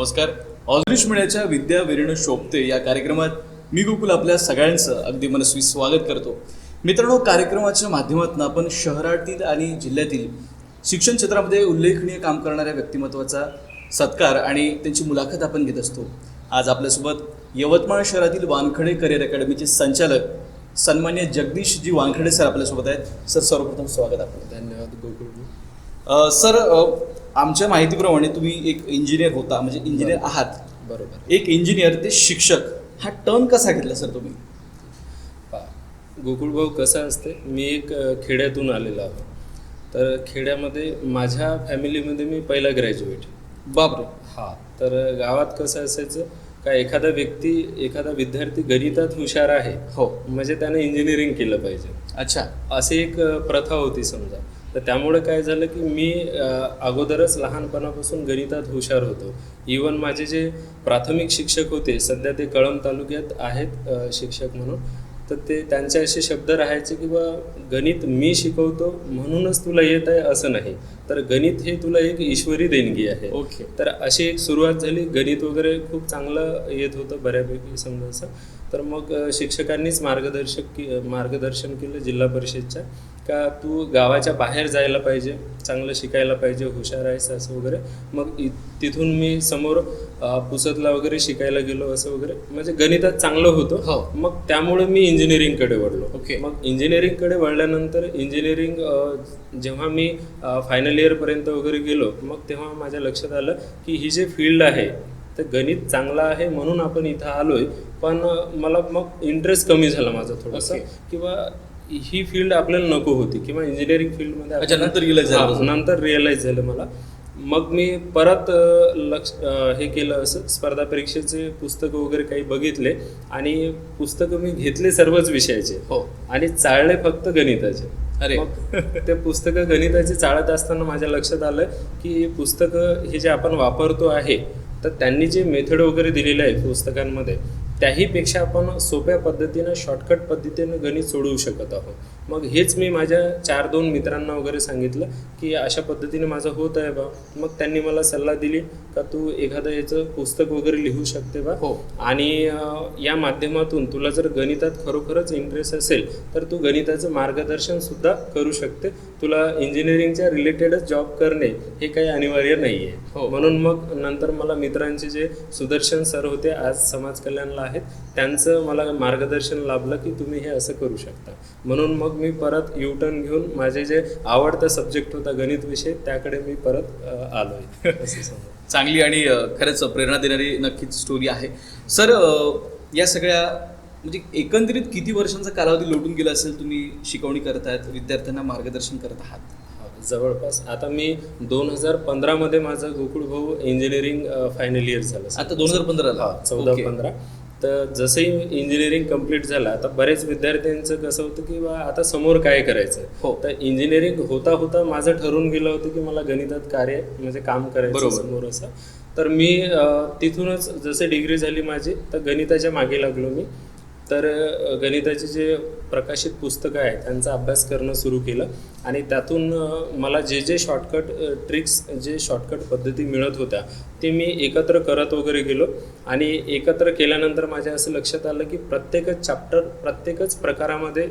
नमस्कार. ऑलरिश मिळाच्या विद्या वेरेण शोभते या कार्यक्रमात मी गोकुल आपल्या सगळ्यांचं अगदी मनस्वी स्वागत करतो. मित्रांनो, कार्यक्रमाच्या माध्यमातून आपण शहरातील आणि जिल्ह्यातील शिक्षण क्षेत्रामध्ये उल्लेखनीय काम करणाऱ्या व्यक्तिमत्वाचा सत्कार आणि त्यांची मुलाखत आपण घेत असतो. आज आपल्यासोबत यवतमाळ शहरातील वानखडे करिअर अकॅडमीचे संचालक सन्मान्य जगदीशजी वानखडे सर आपल्यासोबत आहेत. सर, सर्वप्रथम स्वागत आपलं. धन्यवाद गोकुळ. सर, आमच्या माहितीप्रमाणे तुम्ही एक इंजिनियर होता, म्हणजे इंजिनियर आहात. बरोबर. एक इंजिनियर ते शिक्षक हा टर्न कसा घेतला सर तुम्ही? गोकुळ भाऊ, कसं असते, मी एक खेड्यातून आलेलो आहे. तर खेड्यामध्ये माझ्या फॅमिलीमध्ये मी पहिला ग्रॅज्युएट. बापरे. तर गावात कसं असायचं का एखादा विद्यार्थी गणितात हुशार आहे, हो, म्हणजे त्याने इंजिनिअरिंग केलं पाहिजे. अच्छा. अशी एक प्रथा होती समजा. तर त्यामुळे काय झालं की मी अगोदरच लहानपणापासून गणितात हुशार होतो. इवन माझे जे प्राथमिक शिक्षक होते, सध्या ते कळंब तालुक्यात आहेत शिक्षक म्हणून, तर ते त्यांचे असे शब्द राहायचे की बा गणित मी शिकवतो म्हणूनच तुला येत आहे असं नाही, तर गणित हे तुला एक ईश्वरी देणगी आहे. ओके. तर अशी एक सुरुवात झाली. गणित वगैरे खूप चांगलं येत होतं बऱ्यापैकी समजा असं. तर मग शिक्षकांनीच मार्गदर्शन केलं जिल्हा परिषदच्या, का तू गावाच्या बाहेर जायला पाहिजे, चांगलं शिकायला पाहिजे, हुशार आहेस असं वगैरे. मग तिथून मी समोर पुसदला वगैरे शिकायला गेलो असं वगैरे, म्हणजे गणितात चांगलं होतं. हो. मग त्यामुळे मी इंजिनिअरिंगकडे वळलो. ओके. मग इंजिनिअरिंगकडे वळल्यानंतर जेव्हा मी फायनल इयरपर्यंत वगैरे गेलो, मग तेव्हा माझ्या लक्षात आलं की ही जे फील्ड आहे तर गणित चांगला आहे म्हणून आपण इथं आलोय, पण मला मग इंटरेस्ट कमी झाला माझा थोडासा, किंवा ही फील्ड आपल्याला नको होती, किंवा इंजिनिअरिंग फील्डमध्ये नंतर रिअलाइज झालं मला. मग मी परत हे केलं, असं स्पर्धा परीक्षेचे पुस्तकं वगैरे काही बघितले आणि पुस्तकं मी घेतले सर्वच विषयाचे, हो, आणि चाळले फक्त गणिताचे. अरे. मग ते पुस्तकं गणिताचे चाळत असताना माझ्या लक्षात आलं की हे पुस्तकं हे जे आपण वापरतो आहे, तर त्यांनी जे मेथड वगैरे दिलेलं आहे पुस्तकांमध्ये, त्याहीपेक्षा आपण सोप्या पद्धतीनं शॉर्टकट पद्धतीनं गणित सोडवू शकत आहोत. मग हेच मी माझ्या 4-2 मित्रांना वगैरे सांगितलं की अशा पद्धतीने माझं होत आहे बा. मग त्यांनी मला सल्ला दिली का तू एखादं याचं पुस्तक वगैरे लिहू शकते बा, हो, आणि या माध्यमातून तुला जर गणितात खरोखरच इंटरेस्ट असेल तर तू गणिताचं मार्गदर्शन सुद्धा करू शकते. तुला इंजिनिअरिंगच्या रिलेटेडच जॉब करणे हे काही अनिवार्य नाही आहे. हो. म्हणून मग नंतर मला मित्रांचे जे सुदर्शन सर होते, आज समाज कल्याणला आहेत, त्यांचं मला मार्गदर्शन लाभलं की तुम्ही हे असं करू शकता. म्हणून मग मी परत युटर्न घेऊन माझे जे आवडता सब्जेक्ट होता गणित विषय, त्याकडे मी परत आलोय असं समजा. चांगली आणि खरंच प्रेरणा देणारी नक्कीच स्टोरी आहे. सर, या सगळ्या म्हणजे एकंदरीत किती वर्षांचा कालावधी लोटून गेला असेल तुम्ही शिकवणी करत आहात, विद्यार्थ्यांना मार्गदर्शन करत आहात? जवळपास आता मी 2015 मध्ये माझं गोकुळ भाऊ इंजिनिअरिंग फायनल इयर झालं. आता 2015 14-15. तर जसंही इंजिनिअरिंग कम्प्लीट झालं, आता बरेच विद्यार्थ्यांचं कसं होतं की बा आता समोर काय करायचं. हो. तर इंजिनिअरिंग होता माझं ठरून गेलं होतं की मला गणितात म्हणजे काम करायचं समोर असं. तर मी तिथूनच जसे डिग्री झाली माझी, तर गणिताच्या मागे लागलो मी. तर गणिताचे जे प्रकाशित पुस्तकं आहेत त्यांचा अभ्यास करणं सुरू केलं, आणि त्यातून मला जे शॉर्टकट ट्रिक्स, जे शॉर्टकट पद्धती मिळत होत्या, ते मी एकत्र करत वगैरे गेलो. आणि एकत्र केल्यानंतर माझ्या असं लक्षात आलं की प्रत्येकच प्रकारामध्ये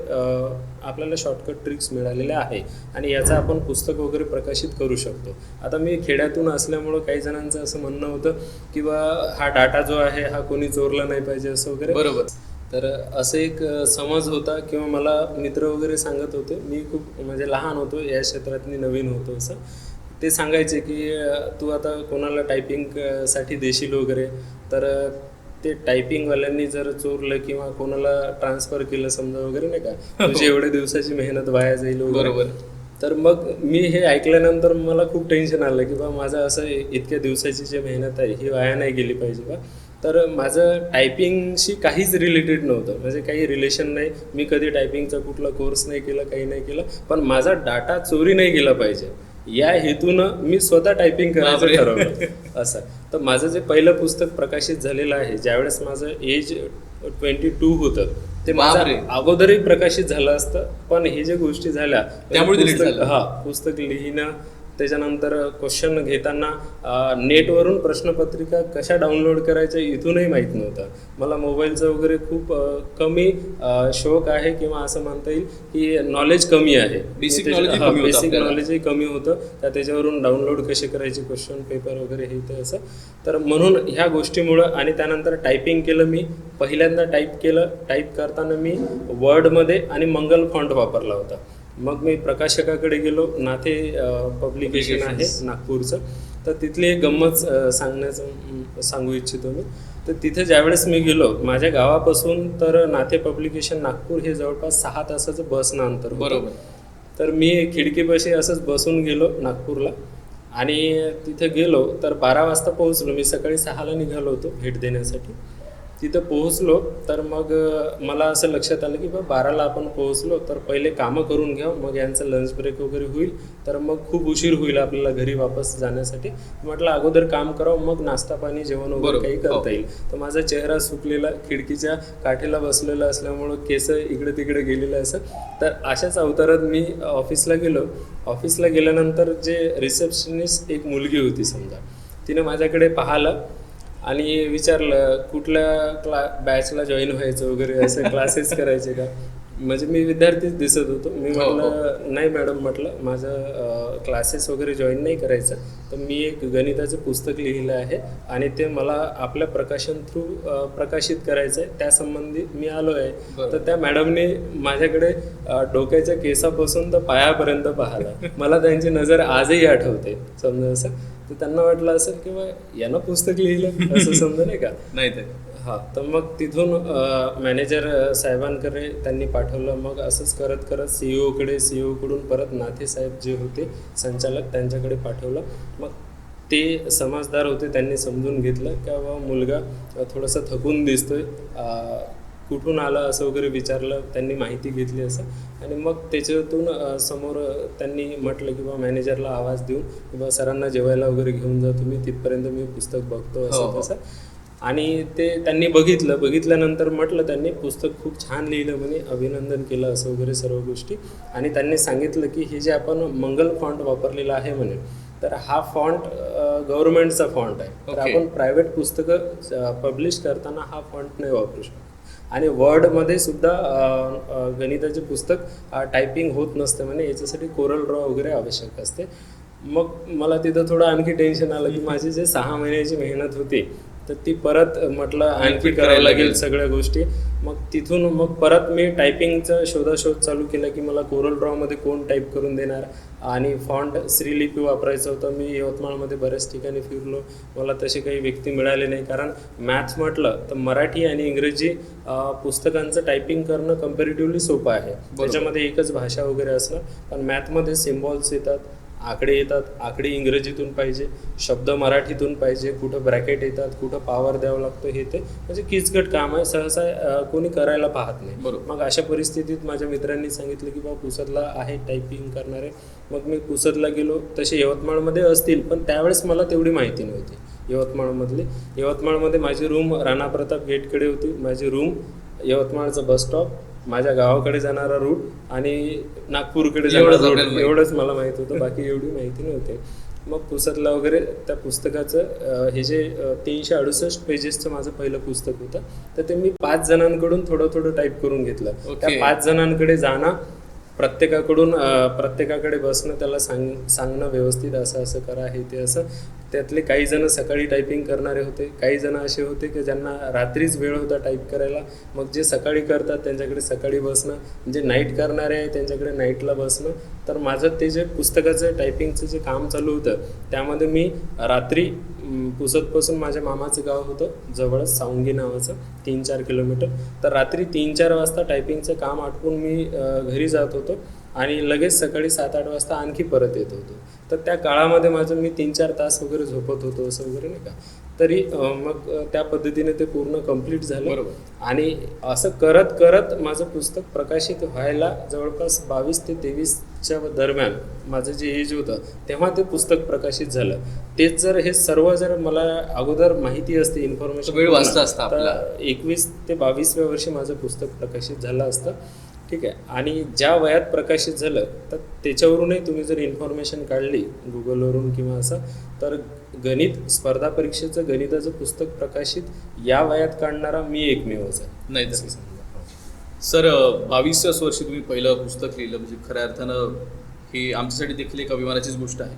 आपल्याला शॉर्टकट ट्रिक्स मिळालेल्या आहे, आणि याचं आपण पुस्तक वगैरे प्रकाशित करू शकतो. आता मी खेड्यातून असल्यामुळं काही जणांचं असं म्हणणं होतं की बा हा डाटा जो आहे हा कोणी चोरला नाही पाहिजे असं वगैरे. बरोबर. तर असं एक समज होता, किंवा मला मित्र वगैरे सांगत होते, मी खूप म्हणजे लहान होतो, या क्षेत्रात मी नवीन होतो असं, ते सांगायचे की तू आता कोणाला टायपिंगसाठी देशील वगैरे, तर ते टायपिंगवाल्यांनी जर चोरलं किंवा कोणाला ट्रान्सफर केलं समजा वगैरे, नाही का, तुझी एवढ्या दिवसाची मेहनत वाया जाईल वगैरे. बरोबर. तर मग मी हे ऐकल्यानंतर मला खूप टेन्शन आलं की बा माझं असं इतक्या दिवसाची जी मेहनत आहे ही वाया नाही गेली पाहिजे बा. तर माझं टायपिंगशी काहीच रिलेटेड नव्हतं, म्हणजे काही रिलेशन नाही. मी कधी टायपिंगचा कुठला कोर्स नाही केला, काही नाही केलं, पण माझा डाटा चोरी नाही गेला पाहिजे या हेतूनं मी स्वतः टायपिंग करायचं ठरवलं असं. तर माझं जे पहिलं पुस्तक प्रकाशित झालेलं आहे, ज्यावेळेस माझं एज 22 होतं, ते माझं अगोदरही प्रकाशित झालं असतं, पण हे ज्या गोष्टी झाल्या त्यामुळे पुस्तक लिहिणं त्याच्यानंतर क्वेश्चन घेताना नेटवरून प्रश्नपत्रिका कशा डाउनलोड करायच्या इथूनही माहीत नव्हतं. मला मोबाईलचं वगैरे खूप कमी शौक आहे किंवा असं म्हणता येईल की नॉलेज कमी आहे. बेसिक नॉलेजही कमी होतं का त्याच्यावरून डाउनलोड कसे करायचे क्वेश्चन पेपर वगैरे हे ते असं. तर म्हणून ह्या गोष्टीमुळं आणि त्यानंतर टायपिंग केलं मी. पहिल्यांदा टाईप करताना मी वर्डमध्ये आणि मंगल फॉन्ट वापरला होता. मग मी प्रकाशकाकडे गेलो. नाथे पब्लिकेशन आहे नागपूरचं. तर तिथली एक गंमत सांगू इच्छितो मी. तर तिथे ज्यावेळेस मी गेलो, माझ्या गावापासून तर नाथे पब्लिकेशन नागपूर हे जवळपास 6 तासाचं बसनं अंतर होतं. बरोबर. तर मी खिडकीपाशी असंच बसून गेलो नागपूरला आणि तिथे गेलो तर 12 वाजता पोहोचलो. मी सकाळी 6ला निघालो होतो भेट देण्यासाठी. तिथं पोहोचलो तर मग मला असं लक्षात आलं की 12ला आपण पोहोचलो तर पहिले कामं करून घ्या, मग यांचं लंच ब्रेक वगैरे होईल तर मग खूप उशीर होईल आपल्याला घरी वापस जाण्यासाठी. म्हटलं अगोदर काम करावं, मग नाश्ता पाणी जेवण वगैरे काही करता येईल. तर माझा चेहरा सुकलेला, खिडकीच्या काठीला बसलेला असल्यामुळं केस इकडे तिकडे गेलेलं असं. तर अशाच अवतारात मी ऑफिसला गेलो. ऑफिसला गेल्यानंतर जे रिसेप्शनिस्ट एक मुलगी होती समजा, तिने माझ्याकडे पाहिलं आणि विचारलं कुठल्या बॅचला जॉईन व्हायचं वगैरे, असं क्लासेस करायचे का. म्हणजे मी विद्यार्थीच दिसत होतो. मी म्हटलं नाही मॅडम, म्हटलं माझं क्लासेस वगैरे जॉईन नाही करायचं. तर मी एक गणिताचं पुस्तक लिहिलं आहे आणि ते मला आपल्या प्रकाशन थ्रू प्रकाशित करायचं आहे, त्यासंबंधी मी आलो आहे. तर त्या मॅडमने माझ्याकडे डोक्याच्या केसापासून तर पायापर्यंत पाहिलं. मला त्यांची नजर आजही आठवते समजा असं. तर त्यांना वाटलं असेल किंवा यानं पुस्तक लिहिलं असं समजा नाही का. नाही ते हां. तर मग तिथून मॅनेजर साहेबांकडे त्यांनी पाठवलं. मग असंच करत करत सीईओकडून परत नाथे साहेब जे होते संचालक त्यांच्याकडे पाठवलं. मग ते समजदार होते, त्यांनी समजून घेतलं की बाबा मुलगा थोडासा थकून दिसतोय, कुठून आला असं वगैरे विचारलं. त्यांनी माहिती घेतली असं आणि मग त्याच्यातून समोर त्यांनी म्हटलं की बा मॅनेजरला आवाज देऊन की बा सरांना जेवायला वगैरे घेऊन जा तुम्ही, तिथपर्यंत मी पुस्तक बघतो असं तसं. आणि ते त्यांनी बघितल्यानंतर म्हटलं त्यांनी पुस्तक खूप छान लिहिलं म्हणे, अभिनंदन केलं असं वगैरे सर्व गोष्टी. आणि त्यांनी सांगितलं की हे जे आपण मंगल फॉन्ट वापरलेला आहे म्हणे, तर हा फॉन्ट गव्हर्नमेंटचा फॉन्ट आहे. तर आपण प्रायव्हेट पुस्तकं पब्लिश करताना हा फॉन्ट नाही वापरू शकतो. आणि वर्डमध्ये सुद्धा गणिताचे पुस्तक टायपिंग होत नसते म्हणे, याच्यासाठी कोरल ड्रॉ वगैरे आवश्यक असते. मग मला तिथं थोडं आणखी टेन्शन आलं की माझी जे 6 महिन्याची मेहनत होती तर ती परत म्हटलं आणखी करायला लागेल सगळ्या गोष्टी. मग तिथून मग परत मी टायपिंगचा शोधाशोध चालू केला की मला कोरल ड्रॉमध्ये कोण टाईप करून देणार. आणि फॉन्ट श्रीलिपी वापरायचं होतं. मी यवतमाळमध्ये बऱ्याच ठिकाणी फिरलो, मला तसे काही व्यक्ती मिळाले नाही. कारण मॅथ्स म्हटलं तर मराठी आणि इंग्रजी पुस्तकांचं टायपिंग करणं कम्पॅरेटिव्हली सोपं आहे. त्याच्यामध्ये एकच भाषा वगैरे असणं. पण मॅथमध्ये सिम्बॉल्स येतात, आकडे येतात, आकडे इंग्रजीतून पाहिजे, शब्द मराठीतून पाहिजे, कुठं ब्रॅकेट येतात, कुठं पॉवर द्यावं लागतं, हे ते म्हणजे किचकट काम आहे, सहसा कोणी करायला पाहत नाही. मग अशा परिस्थितीत माझ्या मित्रांनी सांगितलं की बा पुसदला आहे टायपिंग करणारे. मग मी पुसदला गेलो. तसे यवतमाळमध्ये असतील पण त्यावेळेस मला तेवढी माहिती नव्हती यवतमाळमध्ये माझी रूम राणा प्रताप गेटकडे होती. माझी रूम, यवतमाळचं बसस्टॉप, माझ्या गावाकडे जाणारा रूट आणि नागपूरकडे जाणारा रूट, एवढंच मला माहीत होतं, बाकी एवढी माहिती नव्हती. मग पुसदला वगैरे त्या पुस्तकाचं हे जे 368 पेजेसचं माझं पहिलं पुस्तक होतं, तर ते मी 5 जणांकडून थोडं टाईप करून घेतलं. त्या 5 जणांकडे जाणं, प्रत्येकाकडे बसणं, त्याला सांगणं व्यवस्थित असं करा, हे ते असं. त्यातले काही जण सकाळी टायपिंग करणारे होते, काही जण असे होते की ज्यांना रात्रीच वेळ होता टाईप करायला. मग जे सकाळी करतात त्यांच्याकडे सकाळी बसणं, जे नाईट करणारे आहे त्यांच्याकडे नाईटला बसणं. तर माझं ते जे पुस्तकाचं टायपिंगचं जे काम चालू होतं त्यामध्ये मी रात्री पुसदपासून माझ्या मामाचं गाव होतं जवळच, सावंगी नावाचं, 3-4 किलोमीटर. तर रात्री 3-4 वाजता टायपिंगचं काम आटपून मी घरी जात होतो आणि लगेच सकाळी 7-8 वाजता आणखी परत येत होतो. तर त्या काळामध्ये मी 3-4 तास वगैरे झोपत होतो असं वगैरे नाही का. तरी मग त्या पद्धतीने ते पूर्ण कंप्लीट झालं. आणि असं करत करत माझं पुस्तक प्रकाशित व्हायला जवळपास 22 ते 23च्या दरम्यान माझं जे एज होतं तेव्हा ते पुस्तक प्रकाशित झालं. तेच हे सर्व जर मला अगोदर माहिती असते, इन्फॉर्मेशन, वेळ वाचता असता तर 21 ते 22व्या वर्षी माझं पुस्तक प्रकाशित झालं असतं. ठीक आहे. आणि ज्या वयात प्रकाशित झालं तर त्याच्यावरूनही तुम्ही जर इन्फॉर्मेशन काढली गुगलवरून किंवा असं, तर गणित स्पर्धा परीक्षेचं गणिताचं पुस्तक प्रकाशित या वयात काढणारा मी एकमेवच आहे. नाही तसं समजा. सर 22व्याच वर्षी तुम्ही पहिलं पुस्तक लिहिलं, म्हणजे खऱ्या अर्थानं ही आमच्यासाठी देखील एक अभिमानाचीच गोष्ट आहे.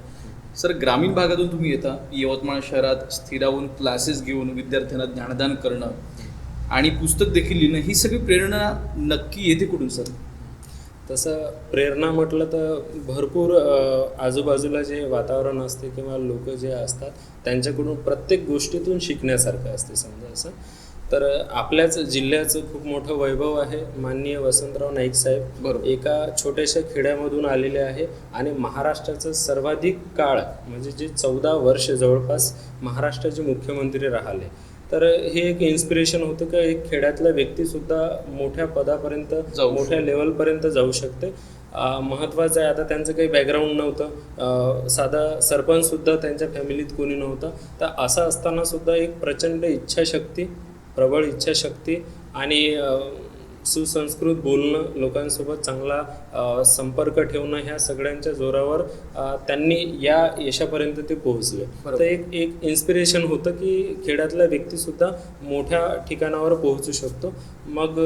सर ग्रामीण भागातून तुम्ही येता, यवतमाळ शहरात स्थिरावून क्लासेस घेऊन विद्यार्थ्यांना ज्ञानदान करणं आणि पुस्तक देखील लिहिणं, ही सगळी प्रेरणा नक्की येते कुठून सर? तसं प्रेरणा म्हटलं तर भरपूर आजूबाजूला जे वातावरण असते किंवा लोक जे असतात त्यांच्याकडून प्रत्येक गोष्टीतून शिकण्यासारखं असते समजा असं. तर आपल्याच जिल्ह्याचं खूप मोठं वैभव आहे. माननीय वसंतराव नाईक साहेब बरोबर. एका छोट्याशा खेड्यामधून आलेले आहे आणि महाराष्ट्राचं सर्वाधिक काळ म्हणजे जे 14 वर्ष जवळपास महाराष्ट्राचे मुख्यमंत्री राहिले. तर हे एक इन्स्पिरेशन होतं की एक खेड्यातला व्यक्तीसुद्धा मोठ्या पदापर्यंत मोठ्या लेवलपर्यंत जाऊ शकते. महत्त्वाचं आहे, आता त्यांचं काही बॅकग्राऊंड नव्हतं, साधा सरपंचसुद्धा त्यांच्या फॅमिलीत कोणी नव्हतं. तर असं असतानासुद्धा एक प्रचंड इच्छाशक्ती, प्रबळ इच्छाशक्ती आणि सुसंस्कृत बोलणं, लोकांसोबत चांगला संपर्क ठेवणं, ह्या सगळ्यांच्या जोरावर त्यांनी या यशापर्यंत ते पोहोचले. तर एक इन्स्पिरेशन होतं की खेड्यातला व्यक्तीसुद्धा मोठ्या ठिकाणावर पोहोचू शकतो. मग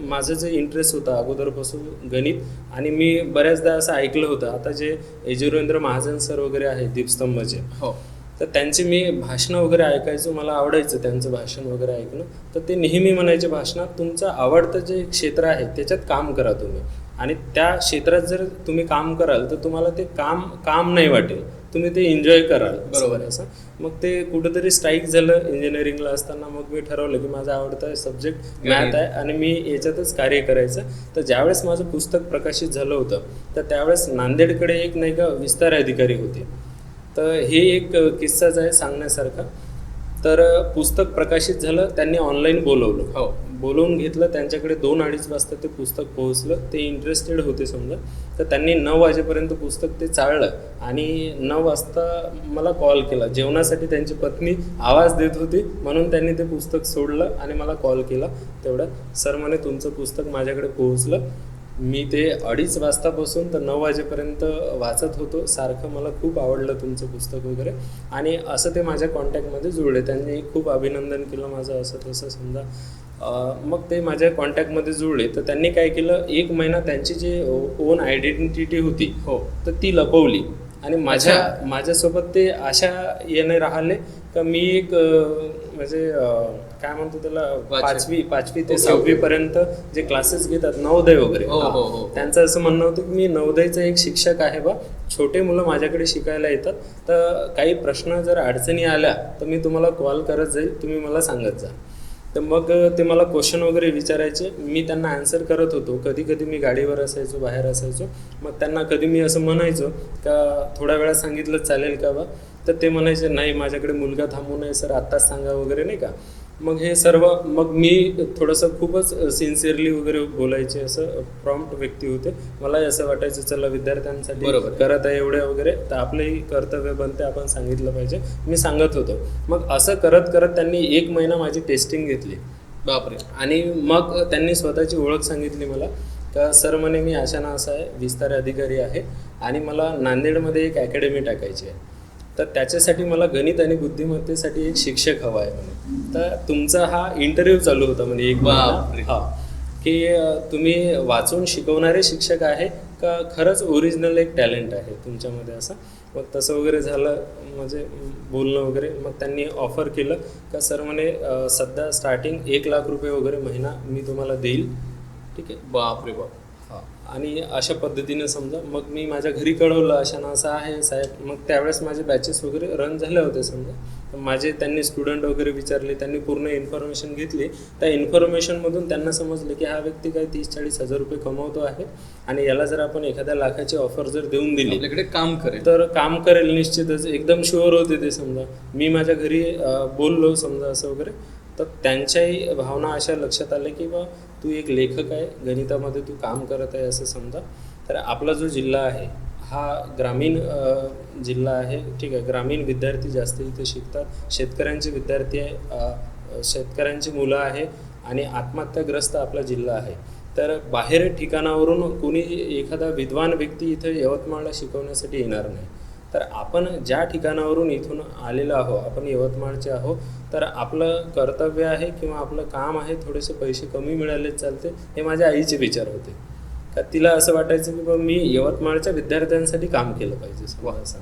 माझं जे इंटरेस्ट होता अगोदरपासून गणित, आणि मी बऱ्याचदा असं ऐकलं होतं, आता जे यजुरेंद्र महाजन सर वगैरे आहे दीपस्तंभचे, हो, तर त्यांची मी भाषणं वगैरे ऐकायचो, मला आवडायचं त्यांचं भाषण वगैरे ऐकणं. तर ते नेहमी म्हणायचे भाषणात, तुमचं आवडतं जे क्षेत्र आहे त्याच्यात काम करा तुम्ही, आणि त्या क्षेत्रात जर तुम्ही काम कराल तर तुम्हाला ते काम नाही वाटेल, तुम्ही ते एन्जॉय कराल. बरोबर असं. मग ते कुठंतरी स्ट्राईक झालं इंजिनिअरिंगला असताना. मग मी ठरवलं की माझा आवडता सब्जेक्ट मॅथ आहे आणि मी याच्यातच कार्य करायचं. तर ज्यावेळेस माझं पुस्तक प्रकाशित झालं होतं तर त्यावेळेस नांदेडकडे एक नाही का विस्तार अधिकारी होते. तर हे एक किस्साच आहे सांगण्यासारखा. तर पुस्तक प्रकाशित झालं, त्यांनी ऑनलाईन बोलवलं, हो, बोलवून घेतलं. त्यांच्याकडे 2-2:30 वाजता ते पुस्तक पोहोचलं. ते इंटरेस्टेड होते समजा. तर त्यांनी 9 वाजेपर्यंत पुस्तक ते चाळलं आणि 9 वाजता मला कॉल केला. जेवणासाठी त्यांची पत्नी आवाज देत होती म्हणून त्यांनी ते पुस्तक सोडलं आणि मला कॉल केला. तेवढं सर म्हणे तुमचं पुस्तक माझ्याकडे पोहोचलं. मी ते 2:30 वाजतापासून तर 9 वाजेपर्यंत वाचत होतो. सारखं मला खूप आवडलं तुमचं पुस्तक वगैरे, आणि असं ते माझ्या कॉन्टॅक्टमध्ये जुळले. त्यांनी खूप अभिनंदन केलं माझं असं तसं समजा. मग ते माझ्या कॉन्टॅक्टमध्ये जुळले. तर त्यांनी काय केलं, 1 महिना त्यांची जी ओन आयडेंटिटी होती हो, तर ती लपवली आणि माझ्यासोबत ते अशा याने राहिले का मी एक म्हणजे काय म्हणतो त्याला, 5वी ते 6वी पर्यंत जे क्लासेस घेतात नवोदय वगैरे, त्यांचं असं म्हणणं होतं की मी नवोदयचा एक शिक्षक आहे बा, छोटे मुलं माझ्याकडे शिकायला येतात, तर काही प्रश्न जर अडचणी आल्या तर मी तुम्हाला कॉल करत जाईल, तुम्ही मला सांगत जा. तर मग ते मला क्वेश्चन वगैरे विचारायचे, मी त्यांना आन्सर करत होतो. कधी कधी मी गाडीवर असायचो, बाहेर असायचो. मग त्यांना कधी मी असं म्हणायचो का थोड्या वेळात सांगितलं चालेल का बा, तर ते म्हणायचे नाही माझ्याकडे मुलगा थांबू नये सर, आत्ताच सांगा वगैरे नाही का. मग हे सर्व, मग मी थोडंसं खूपच सिन्सिअरली वगैरे बोलायचे, असं प्रॉम्प्ट व्यक्ती होते. मलाही असं वाटायचं चला विद्यार्थ्यांसाठी करत आहे एवढे वगैरे, तर आपलंही कर्तव्य बनते, आपण सांगितलं पाहिजे. मी सांगत होतो. मग असं करत करत त्यांनी 1 महिना माझी टेस्टिंग घेतली. बापरे. आणि मग त्यांनी स्वतःची ओळख सांगितली मला का सर म्हणे मी अशा ना असा आहे, विस्तार अधिकारी आहे आणि मला नांदेडमध्ये एक अकॅडमी टाकायची आहे, तर त्याच्यासाठी मला गणित आणि बुद्धिमत्तेसाठी एक शिक्षक हवा आहे म्हणे. तर तुमचा हा इंटरव्ह्यू चालू होता म्हणजे एक महिना, हा, की तुम्ही वाचून शिकवणारे शिक्षक आहे का खरंच ओरिजिनल एक टॅलेंट आहे तुमच्यामध्ये असं. मग तसं वगैरे झालं म्हणजे बोलणं वगैरे. मग त्यांनी ऑफर केलं का सर म्हणे सध्या स्टार्टिंग 1 लाख रुपये वगैरे महिना मी तुम्हाला देईल. ठीक आहे. बापरे बाप. हां. आणि अशा पद्धतीने समजा मग मी माझ्या घरी कळवलं अशा ना असं आहे साहेब. मग त्यावेळेस माझे बॅचेस वगैरे रन झाले होते समजा. माझे त्यांनी स्टुडंट वगैरे विचारले, त्यांनी पूर्ण इन्फॉर्मेशन घेतली. त्या इन्फॉर्मेशनमधून त्यांना समजलं की हा व्यक्ती काय 30-40 हजार रुपये कमवतो आहे आणि याला जर आपण एखाद्या लाखाची ऑफर जर देऊन दिली आपल्याकडे काम करेल, तर काम करेल निश्चितच. एकदम शुअर होते ते समजा. मी माझ्या घरी बोललो समजा असं वगैरे, तर त्यांच्याही भावना अशा लक्षात आल्या की बा तू एक लेखक आहे, गणितामध्ये तू काम करत आहे असं समजा. तर आपला जो जिल्हा आहे हा ग्रामीण जिल्हा आहे. ठीक आहे. ग्रामीण विद्यार्थी जास्त इथे शिकतात. शेतकऱ्यांचे विद्यार्थी आहे, शेतकऱ्यांची मुलं आहे आणि आत्महत्याग्रस्त आपला जिल्हा आहे. तर बाहेर ठिकाणावरून कोणी एखादा विद्वान व्यक्ती इथं यवतमाळला शिकवण्यासाठी येणार नाही. तर आपण ज्या ठिकाणावरून इथून आलेलो आहो, आपण यवतमाळचे आहो, तर आपलं कर्तव्य आहे किंवा आपलं काम आहे, थोडेसे पैसे कमी मिळाले चालते, हे माझ्या आईचे विचार होते. का तिला असं वाटायचं की बाबा मी यवतमाळच्या विद्यार्थ्यांसाठी काम केलं पाहिजे समजा असं.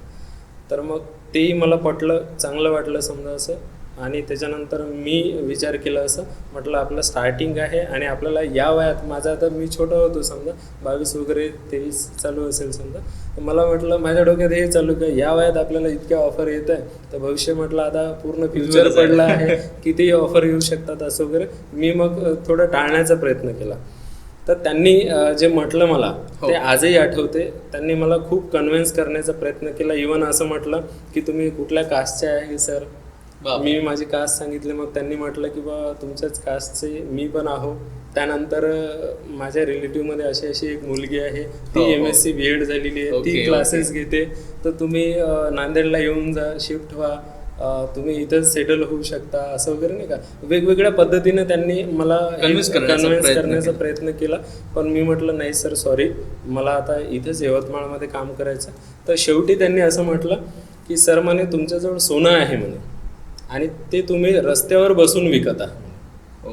तर मग तेही मला पटलं, चांगलं वाटलं समजा असं. आणि त्याच्यानंतर मी विचार केला असं, म्हटलं आपलं स्टार्टिंग आहे आणि आपल्याला या वयात, माझा आता मी छोटा होतो समजा 22 वगैरे 23 चालू असेल समजा, तर मला म्हटलं माझ्या डोक्यात हे चालू का या वयात आपल्याला इतक्या ऑफर येत आहे, तर भविष्य म्हटलं आता पूर्ण फ्युचर पडलं आहे, कितीही ऑफर येऊ शकतात असं वगैरे. मी मग थोडं टाळण्याचा प्रयत्न केला. तर त्यांनी जे म्हटलं मला ते आजही आठवते. त्यांनी मला खूप कन्व्हिन्स करण्याचा प्रयत्न केला. इवन असं म्हटलं की तुम्ही कुठल्या कास्टचे आहे सर. मी माझी कास्ट सांगितली. मग त्यांनी म्हटलं की बा तुमच्याच कास्टचे मी पण आहो. त्यानंतर माझ्या रिलेटिव्हमध्ये अशी एक मुलगी आहे, ती MSc BEd झालेली आहे, ती क्लासेस घेते, तर तुम्ही नांदेडला येऊन जा, शिफ्ट व्हा, तुम्ही इथंच सेटल होऊ शकता असं वगैरे नाही का. वेगवेगळ्या पद्धतीने त्यांनी मला कन्व्हिन्स करण्याचा प्रयत्न केला. पण मी म्हटलं नाही सर सॉरी, मला आता इथंच यवतमाळमध्ये काम करायचं. तर शेवटी त्यांनी असं म्हटलं की सर म्हणे तुमच्याजवळ सोनं आहे म्हणे आणि ते तुम्ही रस्त्यावर बसून विकत आहात.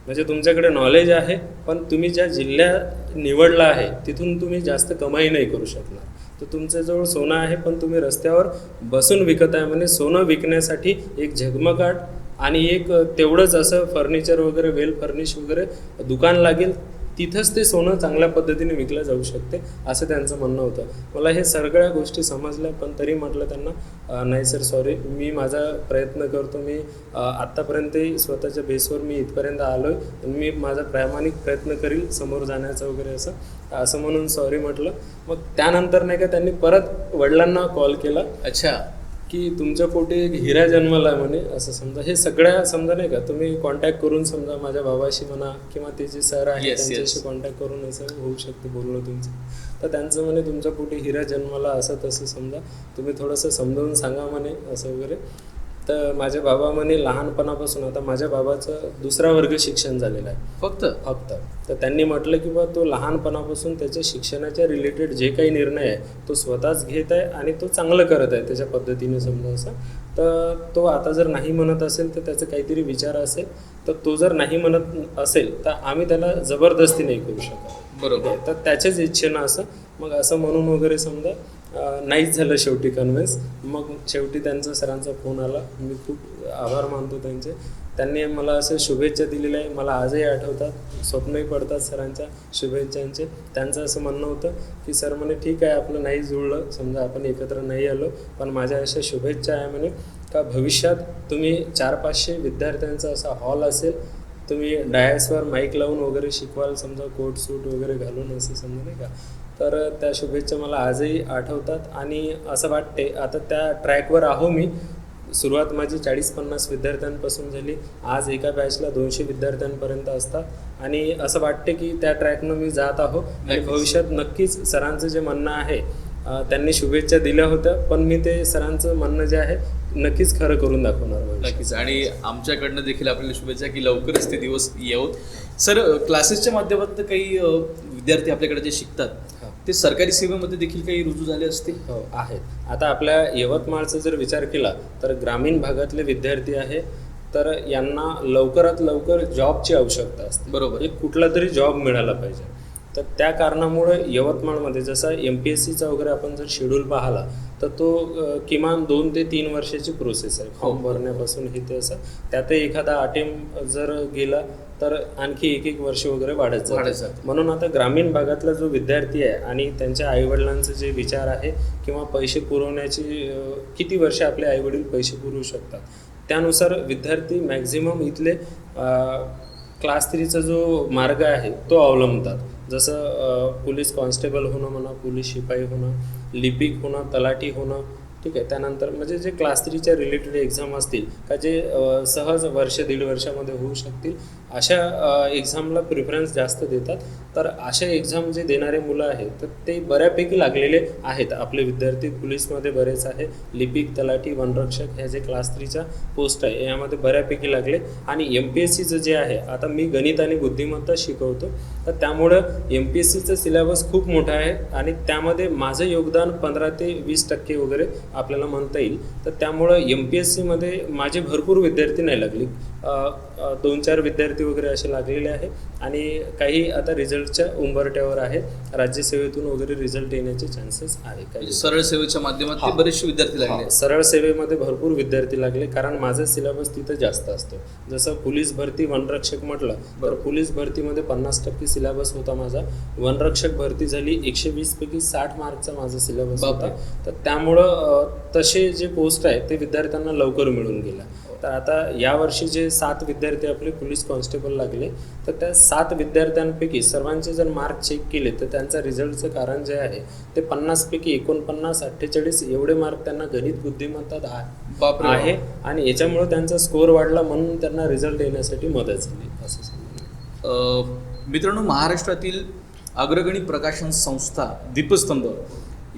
म्हणजे तुमच्याकडे नॉलेज आहे, पण तुम्ही ज्या जिल्ह्यात निवडला आहे तिथून तुम्ही जास्त कमाई नाही करू शकणार. तर तुमच्याजवळ सोनं आहे पण तुम्ही रस्त्यावर बसून विकत आहे म्हणे. सोनं विकण्यासाठी एक झगमगाट आणि एक तेवढंच असं फर्निचर वगैरे वेल फर्निश वगैरे दुकान लागेल, तिथंच ते सोनं चांगल्या पद्धतीने विकलं जाऊ शकते असं त्यांचं म्हणणं होतं. मला हे सगळ्या गोष्टी समजल्या, पण तरी म्हटलं त्यांना नाही सर सॉरी, मी माझा प्रयत्न करतो. मी आत्तापर्यंतही स्वतःच्या बेसवर मी इथपर्यंत आलो आहे, मी माझा प्रामाणिक प्रयत्न करील समोर जाण्याचा वगैरे असं म्हणून सॉरी म्हटलं. मग त्यानंतर नाही का त्यांनी परत वडिलांना कॉल केला. अच्छा, की तुमच्या पोटी एक हिरा जन्मला आहे म्हणे असं समजा. हे सगळ्या समजा नाही का तुम्ही कॉन्टॅक्ट करून समजा माझ्या बाबाशी म्हणा किंवा ते जे सर आहे त्यांच्याशी कॉन्टॅक्ट करून असं होऊ शकते बोलणं तुमचं. तर त्यांचं म्हणे तुमच्या पोटी हिरा जन्मला असं तसं समजा, तुम्ही थोडंसं समजावून सांगा म्हणे असं वगैरे. तर माझे बाबा म्हणे लहानपणापासून, आता माझ्या बाबाचं 2रा वर्ग शिक्षण झालेलं आहे फक्त. तर त्यांनी म्हटलं की बा तो लहानपणापासून त्याच्या शिक्षणाच्या रिलेटेड जे काही निर्णय आहे तो स्वतःच घेत आहे आणि तो चांगलं करत आहे त्याच्या पद्धतीने समजा असं. तर तो आता जर नाही म्हणत असेल तर त्याचं काहीतरी विचार असेल, तर तो जर नाही म्हणत असेल तर आम्ही त्याला जबरदस्ती नाही करू शकत. बरोबर. तर त्याच्याच इच्छेनं असं मग असं म्हणून वगैरे समजा नाहीच झालं शेवटी कन्व्हिन्स. मग शेवटी त्यांचा सरांचा फोन आला. मी खूप आभार मानतो त्यांचे. त्यांनी मला असं शुभेच्छा दिलेल्या आहे, मला आजही आठवतात, स्वप्नही पडतात सरांच्या शुभेच्छांचे. त्यांचं असं म्हणणं होतं की सर म्हणे ठीक आहे आपलं नाही जुळलं समजा, आपण एकत्र नाही आलो, पण माझ्या अशा शुभेच्छा आहे म्हणे का भविष्यात तुम्ही 400-500 विद्यार्थ्यांचा असा हॉल असेल, तुम्ही डायसवर माईक लावून वगैरे शिकवाल समजा, कोट सूट वगैरे घालून असं समजा नाही का. तर त्या शुभेच्छा मला आजही आठवतात आणि असं वाटते आता त्या ट्रॅकवर आहो मी. सुरुवात माझी 40-50 विद्यार्थ्यांपासून झाली, आज एका बॅचला 200 विद्यार्थ्यांपर्यंत असतात आणि असं वाटते की त्या ट्रॅकनं मी जात आहो आणि भविष्यात नक्कीच सरांचं जे म्हणणं आहे, त्यांनी शुभेच्छा दिल्या होत्या पण मी ते सरांचं म्हणणं जे आहे नक्कीच खरं करून दाखवणार. नक्कीच, आणि आमच्याकडनं देखील आपल्याला शुभेच्छा की लवकरच ते दिवस येऊत. सर, क्लासेसच्या माध्यमातून काही विद्यार्थी आपल्याकडे जे शिकतात ते सरकारी सेवेमध्ये देखील काही रुजू झाले असते? हो आहेत. आता आपल्या यवतमाळचा जर विचार केला तर ग्रामीण भागातले विद्यार्थी आहे, तर यांना लवकरात लवकर जॉबची आवश्यकता असते. बरोबर. एक कुठला तरी जॉब मिळाला पाहिजे. तर त्या कारणामुळे यवतमाळमध्ये जसा MPSCचा वगैरे आपण जर शेड्यूल पाहिला तर तो किमान 2 ते 3 वर्षाची प्रोसेस आहे फॉर्म भरण्यापासून हे ते असं. त्यातही एखादा अटेम्प्ट जर गेला तर आणखी 1-1 वर्ष वगैरे वाढत जातं. म्हणून आता ग्रामीण भागातला जो विद्यार्थी आहे आणि त्यांच्या आईवडिलांचे जे विचार आहे किंवा पैसे पुरवण्याची किती वर्ष आपले आईवडील पैसे पुरवू शकतात, त्यानुसार विद्यार्थी मॅक्झिमम इथले क्लास 3चा जो मार्ग आहे तो अवलंबतात. जसं पोलीस कॉन्स्टेबल होणं म्हणा, पोलीस शिपाई होणं, लिपिक होणं, तलाठी होणं, ठीक आहे. त्यानंतर म्हणजे जे क्लास 3च्या रिलेटेड एक्झाम असतील का जे सहज 1-1.5 वर्षामध्ये होऊ शकतील, अशा एक्झामला प्रिफरन्स जास्त देतात. तर अशा एक्झाम जे देणारे मुलं आहेत तर ते बऱ्यापैकी लागलेले आहेत. आपले विद्यार्थी पोलीसमध्ये बरेच आहे, लिपिक, तलाठी, वनरक्षक ह्या जे क्लास 3च्या पोस्ट आहे यामध्ये बऱ्यापैकी लागले. आणि MPSCचं जे आहे, आता मी गणित आणि बुद्धिमत्ता शिकवतो, तर त्यामुळं MPSCचं सिलेबस खूप मोठा आहे आणि त्यामध्ये माझं योगदान 15 ते 20% वगैरे आपल्याला म्हणता येईल. तर त्यामुळं MPSCमध्ये माझे भरपूर विद्यार्थी नाही लागले, 2-4 विद्यार्थी वगैरे असे लागलेले आहे. आणि काही आता रिझल्टच्या उंबरट्यावर आहे, राज्यसेवेतून वगैरे रिझल्ट येण्याचे चान्सेस आहे. काही सरळ सेवेच्या माध्यमातून बरेचसे विद्यार्थी लागले. सरळ सेवेमध्ये भरपूर विद्यार्थी लागले, कारण माझं सिलेबस तिथं जास्त असतो. जसं पोलीस भरती, वनरक्षक म्हटलं तर पोलीस भरतीमध्ये 50% सिलेबस होता माझा. वनरक्षक भरती झाली, 120 पैकी 60 मार्कचा माझा सिलेबस होता. तर त्यामुळं तसे जे पोस्ट आहे ते विद्यार्थ्यांना लवकर मिळून गेला. तर आता यावर्षी जे 7 विद्यार्थी आपले पोलीस कॉन्स्टेबल लागले, तर त्या 7 विद्यार्थ्यांपैकी सर्वांचे जर मार्क चेक केले तर त्यांचा रिझल्टचं कारण जे आहे ते 50 पैकी 49, 48 एवढे मार्क त्यांना गणित बुद्धिमत्ता आहे. आणि याच्यामुळे त्यांचा स्कोअर वाढला, म्हणून त्यांना रिझल्ट येण्यासाठी मदत झाली असं समजा. मित्रांनो, महाराष्ट्रातील अग्रगणी प्रकाशन संस्था दीपस्तंभ,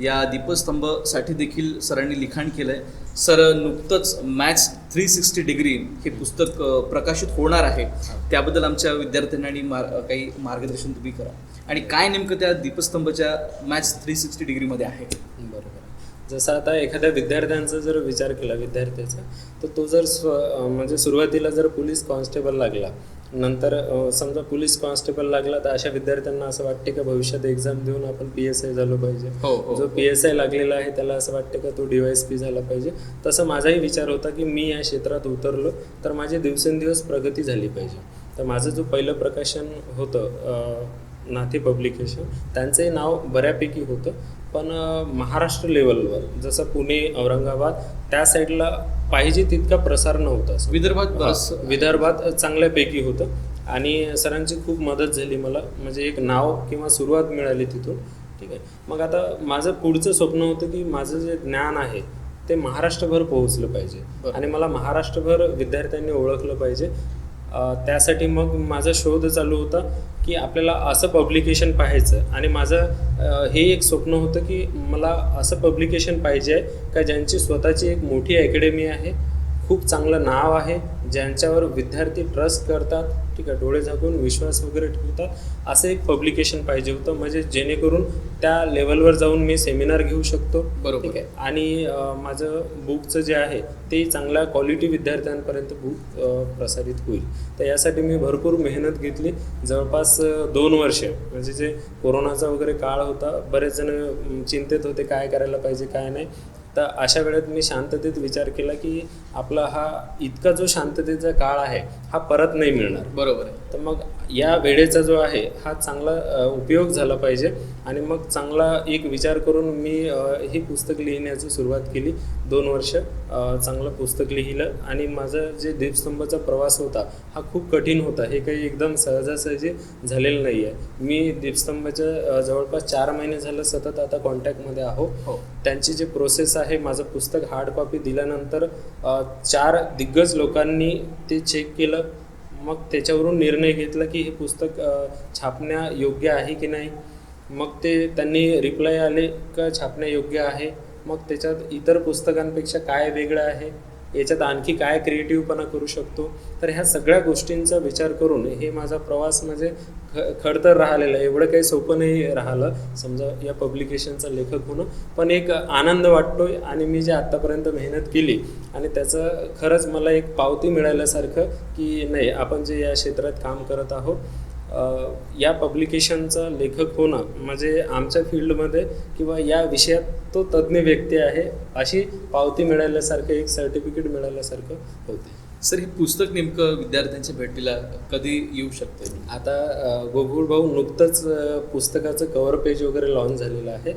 या दीपस्तंभसाठी देखील सरांनी लिखाण केलं आहे. सर, नुकतंच मॅथ्स 360 डिग्री हे पुस्तक प्रकाशित होणार आहे, त्याबद्दल आमच्या विद्यार्थ्यांना आणि काही मार्गदर्शन तुम्ही करा. आणि काय नेमकं त्या दीपस्तंभच्या मॅथ्स 360 डिग्रीमध्ये आहे? बरोबर. जसं आता एखाद्या विद्यार्थ्यांचा जर विचार केला विद्यार्थ्याचा, तर तो जर म्हणजे सुरुवातीला जर पोलीस कॉन्स्टेबल लागला, नंतर समजा पोलीस कॉन्स्टेबल लागला, तर अशा विद्यार्थ्यांना असं वाटते का भविष्यात एक्झाम देऊन आपण PSI झालो पाहिजे. जो PSI लागलेला आहे त्याला असं वाटते का तो DYSP झाला पाहिजे. तसं माझाही विचार होता की मी या क्षेत्रात उतरलो तर माझी दिवसेंदिवस प्रगती झाली पाहिजे. तर माझं जो पहिलं प्रकाशन होतं नाथी पब्लिकेशन, त्यांचंही नाव बऱ्यापैकी होतं, पण महाराष्ट्र लेवलवर जसं पुणे, औरंगाबाद त्या साईडला पाहिजे तितका प्रसार नव्हता. विदर्भात चांगल्यापैकी होतं आणि सरांची खूप मदत झाली मला, म्हणजे एक नाव किंवा सुरुवात मिळाली तिथून. ठीक आहे. मग आता माझं पुढचं स्वप्न होतं की माझं जे ज्ञान आहे ते महाराष्ट्रभर पोहोचलं पाहिजे आणि मला महाराष्ट्रभर विद्यार्थ्यांनी ओळखलं पाहिजे. त्यासाठी मग माझा शोध चालू होता की आपल्याला असं पब्लिकेशन पाहायचं. आणि माझं हे एक स्वप्न होतं की मला असं पब्लिकेशन पाहिजे आहे का ज्यांची स्वतःची एक मोठी अकॅडमी आहे, खूप चांगलं नाव आहे, ज्यांच्यावर विद्यार्थी ट्रस्ट करतात, ठीक आहे, डोळे झाकून विश्वास वगैरे ठेवतात, असं एक पब्लिकेशन पाहिजे होतं. म्हणजे जेणेकरून त्या लेवलवर जाऊन मी सेमिनार घेऊ शकतो. बरोबर. ठीक आहे. आणि माझं बुकचं जे आहे ते चांगल्या क्वालिटी विद्यार्थ्यांपर्यंत बुक प्रसारित होईल. तर यासाठी मी भरपूर मेहनत घेतली. जवळपास 2 वर्ष, म्हणजे जे कोरोनाचा वगैरे काळ होता, बरेच जण चिंतेत होते काय करायला पाहिजे काय नाही. तर अशा वेळेत मी शांततेत विचार केला की आपला हा इतका जो शांततेचा काळ आहे हा परत नाही मिळणार. बरोबर आहे. तर मग या वेळेचा जो आहे हा चांगला उपयोग झाला पाहिजे. आणि मग चांगला एक विचार करून मी ही पुस्तक लिहिण्याची सुरुवात केली. 2 वर्ष चांगलं पुस्तक लिहिलं. आणि माझं जे दीपस्तंभचा प्रवास होता हा खूप कठीण होता, हे काही एकदम सहजासहजी झालेलं नाही आहे. मी दीपस्तंभच्या जवळपास 4 महिने झालं सतत आता कॉन्टॅक्टमध्ये आहो. त्यांची जी प्रोसेस आहे, माझं पुस्तक हार्ड कॉपी दिल्यानंतर 4 दिग्गज लोकांनी ते चेक केलं, मग त्याच्यावरून निर्णय घेतला की हे पुस्तक छापण्यायोग्य आहे की नाही. मग ते त्यांनी रिप्लाय आले का छापण्यायोग्य आहे. मग त्याच्यात इतर पुस्तकांपेक्षा काय वेगळं आहे, याच्यात आणखी काय क्रिएटिव्हपणा करू शकतो. तर ह्या सगळ्या गोष्टींचा विचार करून हे माझा प्रवास म्हणजे खडतर राहिलेला आहे. एवढं काही सोपं नाही राहिलं समजा या पब्लिकेशनचा लेखक होणं, पण एक आनंद वाटतोय. आणि मी जे आत्तापर्यंत मेहनत केली आणि त्याचं खरंच मला एक पावती मिळाल्यासारखं की नाही, आपण जे या क्षेत्रात काम करत आहोत, या पब्लिकेशनचा लेखक होणं म्हणजे आमच्या फील्डमध्ये किंवा या विषयात तो तज्ज्ञ व्यक्ती आहे अशी पावती मिळाल्यासारखं, एक सर्टिफिकेट मिळाल्यासारखं होते. सर, हे पुस्तक नेमकं विद्यार्थ्यांच्या भेटीला कधी येऊ शकते? आता गोकुळ भाऊ नुकतंच पुस्तकाचं कव्हर पेज वगैरे लॉन्च झालेलं आहे.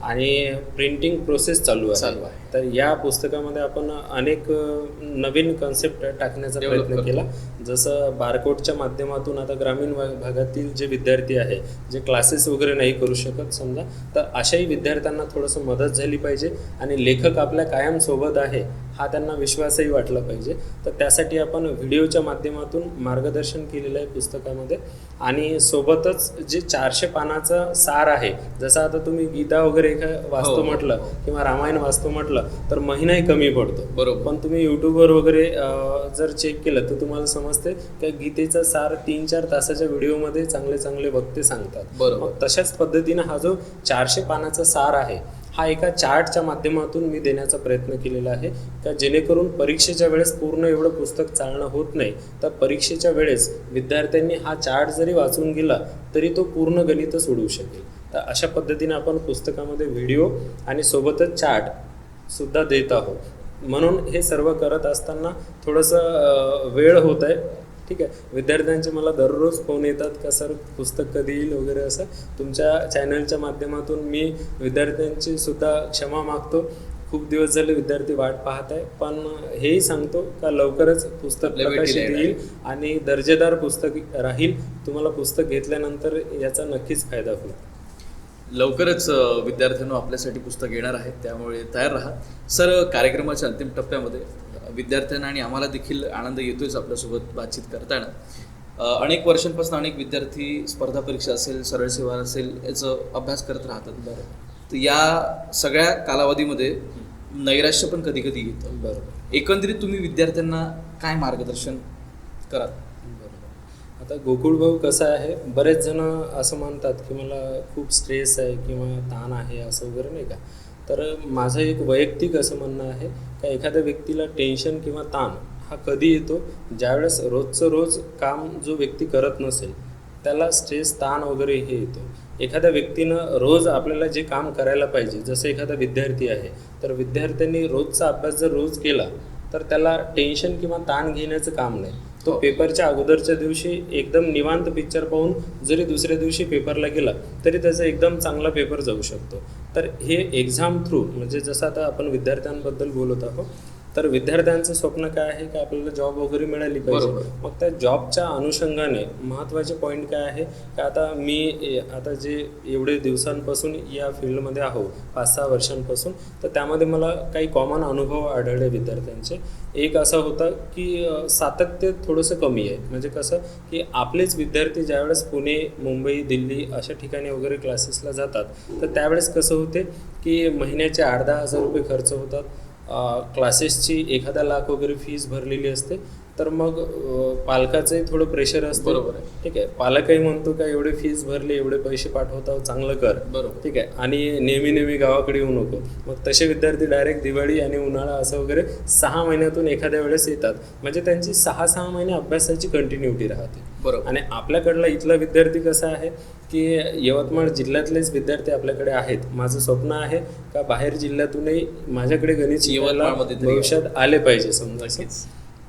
आणि प्रिंटिंग प्रोसेस चालू आहे. तर या पुस्तकामध्ये आपण अनेक नवीन कन्सेप्ट टाकण्याचा प्रयत्न केला. जसं बारकोडच्या माध्यमातून आता ग्रामीण भागातील जे विद्यार्थी आहे, जे क्लासेस वगैरे नाही करू शकत समजा, तर अशाही विद्यार्थ्यांना थोडंसं मदत झाली पाहिजे. आणि लेखक आपल्या कायम सोबत आहे हा त्यांना विश्वासही वाटला पाहिजे. तर त्यासाठी आपण व्हिडिओच्या माध्यमातून मार्गदर्शन केलेलं आहे पुस्तकामध्ये. आणि सोबतच जे 400 पानाचा सार आहे, जसं आता तुम्ही गीता वगैरे वाचतो म्हटलं किंवा रामायण वाचतो म्हटलं तर महिनाही कमी पडतो. बरोबर. पण तुम्ही यूट्यूबवर वगैरे जर चेक केलं तर तुम्हाला समजते की गीतेचा सार 3-4 तासाच्या व्हिडिओमध्ये चांगले चांगले वक्ते सांगतात. बरोबर. मग तशाच पद्धतीनं हा जो 400 पानाचा सार आहे हा एका चार्टच्या माध्यमातून मी देण्याचा प्रयत्न केलेला आहे, का जेणेकरून परीक्षेच्या वेळेस पूर्ण एवढं पुस्तक चालणं होत नाही, तर परीक्षेच्या वेळेस विद्यार्थ्यांनी हा चार्ट जरी वाचून गेला तरी तो पूर्ण गणित सोडवू शकेल. तर अशा पद्धतीने आपण पुस्तकामध्ये व्हिडिओ आणि सोबतच चार्ट सुद्धा देत आहोत. म्हणून हे सर्व करत असताना थोडंसं वेळ होत आहे. ठीक आहे, विद्यार्थ्यांचे मला दररोज फोन येतात का सर पुस्तक कधी येईल वगैरे असं. तुमच्या चॅनलच्या माध्यमातून मी विद्यार्थ्यांची सुद्धा क्षमा मागतो. खूप दिवस झाले विद्यार्थी वाट पाहत आहे, पण हेही सांगतो का लवकरच पुस्तक प्रकाशित येईल आणि दर्जेदार पुस्तक राहील. तुम्हाला पुस्तक घेतल्यानंतर याचा नक्कीच फायदा होईल. लवकरच विद्यार्थ्यांना आपल्यासाठी पुस्तक येणार आहे, त्यामुळे तयार राहा. सर, कार्यक्रमाच्या अंतिम टप्प्यामध्ये विद्यार्थ्यांना आणि आम्हाला देखील आनंद येतोच आपल्यासोबत बातचीत करताना. अनेक वर्षांपासून अनेक विद्यार्थी स्पर्धा परीक्षा असेल, सरळ सेवा असेल, याचं अभ्यास करत राहतात. तर या सगळ्या कालावधीमध्ये नैराश्य पण कधी कधी येतं. बरोबर. एकंदरीत तुम्ही विद्यार्थ्यांना काय मार्गदर्शन कराल? आता गोकुळ भाऊ कसं आहे, बरेच जण असं म्हणतात की मला खूप स्ट्रेस आहे किंवा ताण आहे असं वगैरे नाही का. तर माझं एक वैयक्तिक असं म्हणणं आहे का एखाद्या व्यक्तीला टेन्शन किंवा ताण हा कधी येतो, ज्यावेळेस रोजचं रोज काम जो व्यक्ती करत नसेल त्याला स्ट्रेस ताण वगैरे हे येतो. एखाद्या व्यक्तीनं रोज आपल्याला जे काम करायला पाहिजे, जसं एखादा विद्यार्थी आहे तर विद्यार्थ्यांनी रोजचा अभ्यास जर रोज केला तर त्याला टेन्शन किंवा ताण घेण्याचं काम नाही. तो पेपरच्या अगोदरच्या दिवशी एकदम निवांत पिक्चर पाहून जरी दुसऱ्या दिवशी पेपरला गेला तरी त्याचा एकदम चांगला पेपर जाऊ शकतो. तर हे एक्झाम थ्रू, म्हणजे जसं आता आपण विद्यार्थ्यांबद्दल बोलत आहोत, तर विद्यार्थ्यांचं स्वप्न काय आहे की आपल्याला जॉब वगैरे मिळाली पाहिजे. मग त्या जॉबच्या अनुषंगाने महत्त्वाचे पॉईंट काय आहे की आता जे एवढे दिवसांपासून या फील्डमध्ये आहो, 5-6 वर्षांपासून, तर त्यामध्ये मला काही कॉमन अनुभव आढळले विद्यार्थ्यांचे. एक असा होता की सातत्य थोडंसं कमी आहे. म्हणजे कसं की आपलेच विद्यार्थी ज्यावेळेस पुणे, मुंबई, दिल्ली अशा ठिकाणी वगैरे क्लासेसला जातात तर त्यावेळेस कसं होते की महिन्याचे 8-10 हजार रुपये खर्च होतात. क्लासेसची 1,00,000 वगैरे फीस भरलेली असते. तर मग पालकाचंही थोडं प्रेशर असतं. बरोबर आहे. ठीक आहे, पालकही म्हणतो का एवढे फीस भरले, एवढे पैसे पाठवता, चांगलं कर. बरोबर. ठीक आहे, आणि नेहमी नेहमी गावाकडे येऊ नको. मग तसे विद्यार्थी डायरेक्ट दिवाळी आणि उन्हाळा असं वगैरे 6 महिन्यातून एखाद्या वेळेस येतात. म्हणजे त्यांची 6-6 महिने अभ्यासाची कंटिन्युटी राहते. बरोबर. आणि आपल्याकडला इथला विद्यार्थी कसा आहे की यवतमाळ जिल्ह्यातलेच विद्यार्थी आपल्याकडे आहेत. माझं स्वप्न आहे का बाहेर जिल्ह्यातूनही माझ्याकडे गणित शिकवायला भविष्यात आले पाहिजे समजा.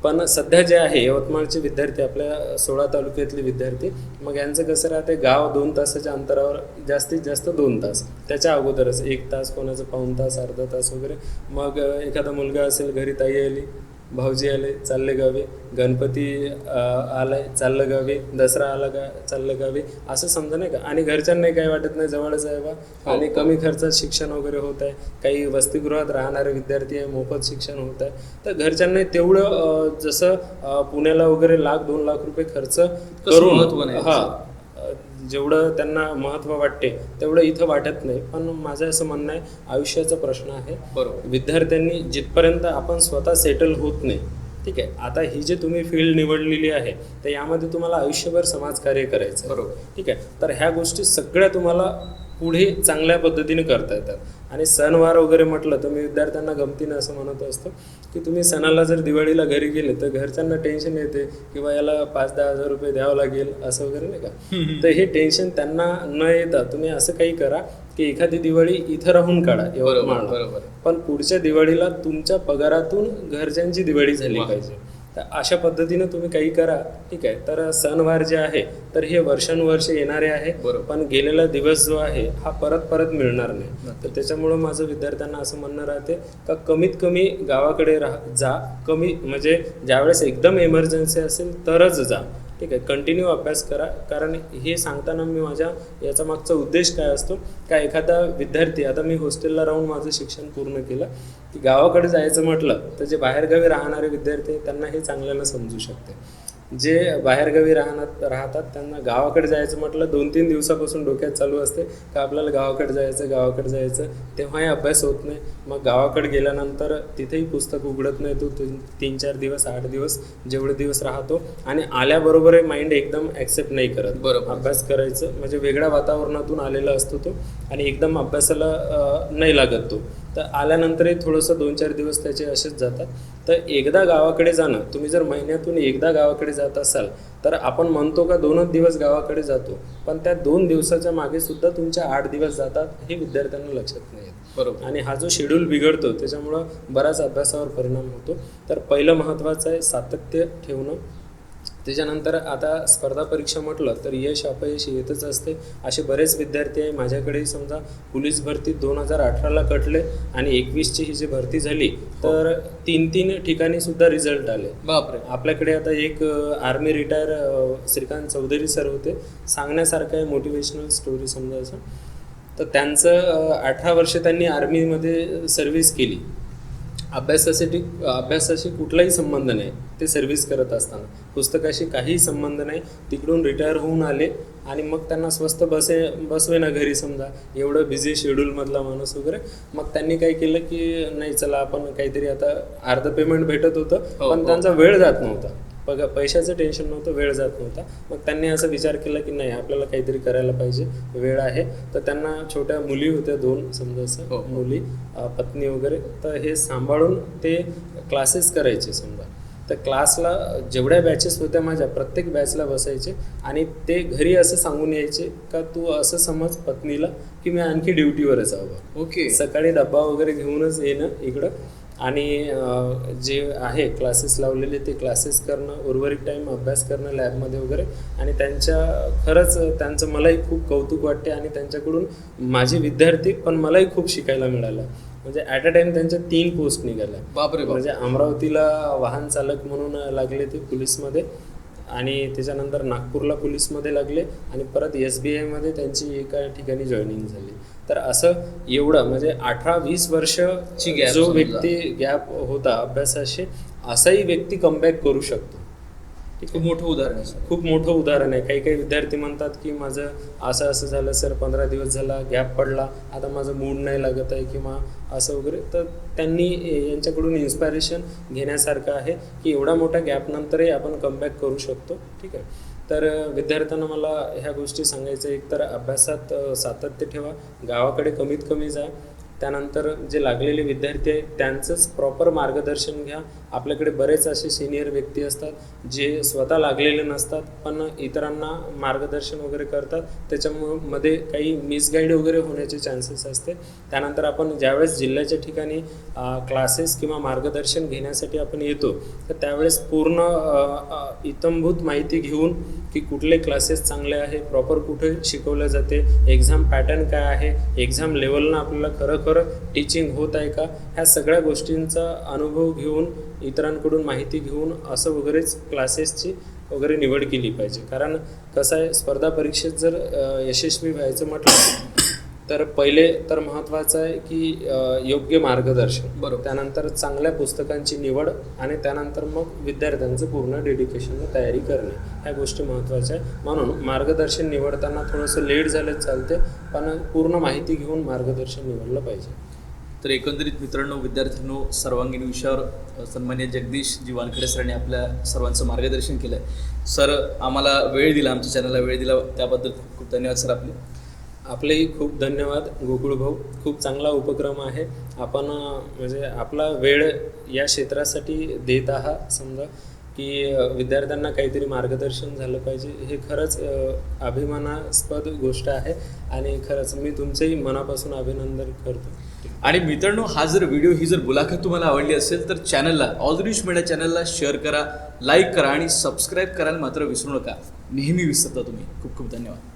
पण सध्या जे आहे यवतमाळचे विद्यार्थी, आपल्या 16 तालुक्यातले विद्यार्थी, मग यांचं कसं राहते, गाव 2 तासाच्या अंतरावर, जास्तीत जास्त 2 तास, त्याच्या अगोदरच 1 तास, कोणाचं पाऊण तास, अर्धा तास वगैरे. मग एखादा मुलगा असेल, घरी ताई आली, भाऊजी आले, चालले गावी, गणपती आलाय, चाललं गावी, दसरा आला का चाललं गावी, असं समजा नाही का. आणि घरच्यांनाही काही वाटत नाही, जवळच आहे बा, आणि कमी खर्चात शिक्षण वगैरे होत आहे. काही वसतिगृहात राहणारे विद्यार्थी आहे, मोफत शिक्षण होत आहे. तर घरच्यांनाही तेवढं जसं पुण्याला वगैरे 1,00,000-2 लाख रुपये खर्च करून जेवढं त्यांना महत्त्व वाटते तेवढं इथं वाटत नाही. पण माझं असं म्हणणं आहे, आयुष्याचा प्रश्न आहे. बरोबर. विद्यार्थ्यांनी जिथपर्यंत आपण स्वतः सेटल होत नाही, ठीक आहे, आता ही जे तुम्ही फील्ड निवडलेली आहे तर यामध्ये तुम्हाला आयुष्यभर समाजकार्य करायचं. बरोबर. ठीक आहे, तर ह्या गोष्टी सगळ्या तुम्हाला पुढे चांगल्या पद्धतीने करता येतात. आणि सणवार वगैरे म्हटलं तर मी विद्यार्थ्यांना गमतीनं असं म्हणत असतो की तुम्ही सणाला जर दिवाळीला घरी गेले तर घरच्यांना टेन्शन येते किंवा याला 5-10 हजार रुपये द्यावं लागेल असं वगैरे नाही का. तर हे टेन्शन त्यांना न येता तुम्ही असं काही करा की एखादी दिवाळी इथं राहून काढा यवतमाळला, पण पुढच्या दिवाळीला तुमच्या पगारातून घरच्यांची दिवाळी झाली पाहिजे. तर अशा पद्धतीनं तुम्ही काही करा. ठीक आहे, तर सणवार जे आहे तर हे वर्षानुवर्ष येणारे आहे, पण गेलेला दिवस जो आहे हा परत मिळणार नाही. तर त्याच्यामुळं माझं विद्यार्थ्यांना असं म्हणणं राहते का कमीत कमी गावाकडे जा. कमी म्हणजे ज्यावेळेस एकदम इमर्जन्सी असेल तरच जा. ठीक आहे. कंटिन्यू अभ्यास करा, कारण हे सांगताना मी माझ्या याचा मागचा उद्देश काय असतो का एखादा विद्यार्थी, आता मी हॉस्टेलला राहून माझं शिक्षण पूर्ण केलं, की गावाकडे जायचं म्हटलं तर जे बाहेरगावी राहणारे विद्यार्थी आहेत, त्यांना हे चांगल्यानं समजू शकते. जे बाहेरगावी राहतात त्यांना गावाकडे जायचं म्हटलं 2-3 दिवसापासून डोक्यात चालू असते का आपल्याला गावाकडे जायचं, तेव्हाही अभ्यास होत नाही. मग गावाकडे गेल्यानंतर तिथेही पुस्तक उघडत नाही, तो 3-4 दिवस 8 दिवस जेवढे दिवस राहतो, आणि आल्याबरोबर माइंड एकदम ॲक्सेप्ट नाही करत. बरोबर. अभ्यास करायचं म्हणजे वेगळ्या वातावरणातून आलेला असतो तो, आणि एकदम अभ्यासाला नाही लागत तो. तर आल्यानंतरही थोडंसं 2-4 दिवस त्याचे असेच जातात. तर एकदा गावाकडे जाणं, तुम्ही जर महिन्यातून एकदा गावाकडे जात असाल तर आपण म्हणतो का 2च दिवस गावाकडे जातो, पण त्या 2 दिवसाच्या मागे सुद्धा तुमच्या 8 दिवस जातात, हे विद्यार्थ्यांना लक्षात नाही येत. बरोबर. आणि हा जो शेड्यूल बिघडतो त्याच्यामुळं बराच अभ्यासावर परिणाम होतो. तर पहिलं महत्त्वाचं आहे सातत्य ठेवणं. त्याच्यानंतर आता स्पर्धा परीक्षा म्हटलं तर यश अपयश येतच असते. असे बरेच विद्यार्थी आहे माझ्याकडेही, समजा पोलीस भरती 2018ला कटले आणि 21ची ही जी भरती झाली तर 3 ठिकाणी सुद्धा रिझल्ट आले. बापरे. आपल्याकडे आता एक army retire Shrikant Chaudhari sir होते, सांगण्यासारखं आहे, मोटिवेशनल स्टोरी समजायचं. तर त्यांचं 18 वर्ष त्यांनी आर्मीमध्ये सर्व्हिस केली. अभ्यासाशी कुठलाही संबंध नाही, ते सर्व्हिस करत असताना पुस्तकाशी काहीही संबंध नाही. तिकडून रिटायर होऊन आले आणि मग त्यांना स्वस्त बसवे ना घरी, समजा एवढं बिझी शेड्यूलमधला माणूस वगैरे. मग त्यांनी काय केलं की नाही चला आपण काहीतरी, आता अर्ध पेमेंट भेटत होतं पण त्यांचा वेळ जात नव्हता, पैशाचं टेन्शन नव्हतं, वेळ जात नव्हता. मग त्यांनी असं विचार केला की नाही आपल्याला काहीतरी करायला पाहिजे, वेळ आहे. तर त्यांना छोट्या मुली होत्या 2 समजा मुली, पत्नी वगैरे, तर हे सांभाळून ते क्लासेस करायचे समजा. तर क्लासला जेवढ्या बॅचेस होत्या माझ्या, प्रत्येक बॅचला बसायचे आणि ते घरी असं सांगून यायचे का तू असं समज पत्नीला की मी आणखी ड्युटीवरच हवं. ओके. सकाळी डब्बा वगैरे घेऊनच येणं इकडं, आणि जे आहे क्लासेस लावलेले ते क्लासेस करणं, उर्वरित टाईम अभ्यास करणं लॅबमध्ये वगैरे. आणि खरंच त्यांचं मलाही खूप कौतुक वाटते, आणि त्यांच्याकडून माझे विद्यार्थी पण मलाही खूप शिकायला मिळालं. म्हणजे ॲट अ टाईम त्यांच्या 3 पोस्ट निघाल्या. बापरे. म्हणजे अमरावतीला वाहन चालक म्हणून लागले ते पोलीसमध्ये, आणि त्याच्यानंतर नागपूरला पोलीसमध्ये लागले, आणि परत SBIमध्ये त्यांची एका ठिकाणी जॉईनिंग झाली. तर असं एवढं म्हणजे 18-20 वर्षची जो व्यक्ती गॅप होता अभ्यासाशी, असाही व्यक्ती कमबॅक करू शकतो. खूप मोठं उदाहरण आहे. खूप मोठं उदाहरण आहे. काही विद्यार्थी म्हणतात की माझं असं झालं सर, 15 दिवस झाला गॅप पडला, आता माझं मूड नाही लागत आहे किंवा असं वगैरे. तर त्यांनी यांच्याकडून इन्स्पायरेशन घेण्यासारखं आहे की एवढा मोठा गॅपनंतरही आपण कमबॅक करू शकतो. ठीक आहे. तर विद्यार्थ्यांना मला ह्या गोष्टी सांगायचं, एक तर अभ्यासात सातत्य ठेवा, गावाकडे कमीत कमी जा. त्यानंतर जे लागलेले विद्यार्थी आहेत त्यांचंच प्रॉपर मार्गदर्शन घ्या. आपल्याकडे बरेच असे सिनियर व्यक्ती असतात जे स्वतः लागलेले नसतात पण इतरांना मार्गदर्शन वगैरे करतात, त्याच्यामध्ये काही मिसगाईड वगैरे होण्याचे चान्सेस असते. त्यानंतर आपण ज्यावेळेस जिल्ह्याच्या ठिकाणी क्लासेस किंवा मार्गदर्शन घेण्यासाठी आपण येतो तर त्यावेळेस पूर्ण इत्थंभूत माहिती घेऊन की कुठले क्लासेस चांगले आहे, प्रॉपर कुठे शिकवलं जाते, एक्झाम पॅटर्न काय आहे, एक्झाम लेवलनं आपल्याला खरं टीचिंग होत आहे का, ह्या सगळ्या गोष्टींचा अनुभव घेऊन इतरांकडून माहिती घेऊन असं वगैरेच क्लासेसची वगैरे निवड केली पाहिजे. कारण कसं आहे, स्पर्धा परीक्षेत जर यशस्वी व्हायचं म्हटलं तर पहिले तर महत्त्वाचं आहे की योग्य मार्गदर्शन, बरोबर, त्यानंतर चांगल्या पुस्तकांची निवड आणि त्यानंतर मग विद्यार्थ्यांचं पूर्ण डेडिकेशननं तयारी करणे, ह्या गोष्टी महत्त्वाच्या आहे. म्हणून मार्गदर्शन निवडताना थोडंसं लेट झालं चालते पण पूर्ण माहिती घेऊन मार्गदर्शन निवडलं पाहिजे. तर एकंदरीत मित्रांनो, विद्यार्थ्यांनो, सर्वांगीण विषयावर सन्माननीय जगदीशजी वानखेडे सरांनी आपल्या सर्वांचं मार्गदर्शन केलं आहे. सर, आम्हाला वेळ दिला, आमच्या चॅनलला वेळ दिला, त्याबद्दल खूप खूप धन्यवाद सर. आपलेही खूप धन्यवाद गोकुळ भाऊ. खूप चांगला उपक्रम आहे. आपण म्हणजे आपला वेळ या क्षेत्रासाठी देत आहात. समजा की विद्यार्थ्यांना काहीतरी मार्गदर्शन झालं पाहिजे, हे खरंच अभिमानास्पद गोष्ट आहे आणि खरंच मी तुमचंही मनापासून अभिनंदन करतो. आणि मित्रांनो, हा जर व्हिडिओ, ही जर मुलाखत तुम्हाला आवडली असेल तर चॅनलला, ऑल द न्यूज मीडिया चॅनलला शेअर करा, लाईक करा आणि सबस्क्राईब करायला मात्र विसरू नका. नेहमी विसरता तुम्ही. खूप खूप धन्यवाद.